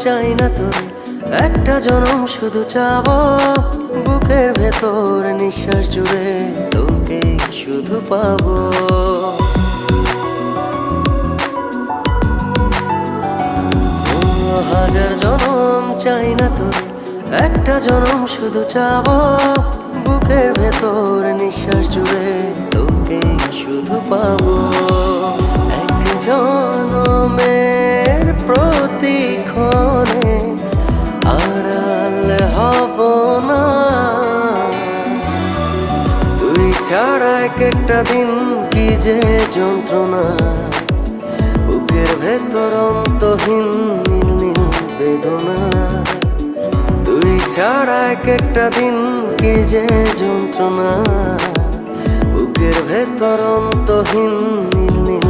চাই না তোর, একটা জনম শুধু চাবো বুকের ভেতর নিঃশ্বাস জুড়ে তোকে শুধু পাবো। হাজার জনম চাই না তোর, একটা জনম শুধু চাবো বুকের ভেতর নিঃশ্বাস জুড়ে তোকে শুধু পাবো। এক জনমের প্রতিক্ষণে আড়াল হব না, তুই ছাড়া এক একটা দিন কি যে যন্ত্রণা, বুকের ভেতর অন্তহীন নীল নীল বেদনা। তুই ছাড়া এক একটা দিন কি যে যন্ত্রণা, বুকের ভেতর অন্তহীন নীল নীল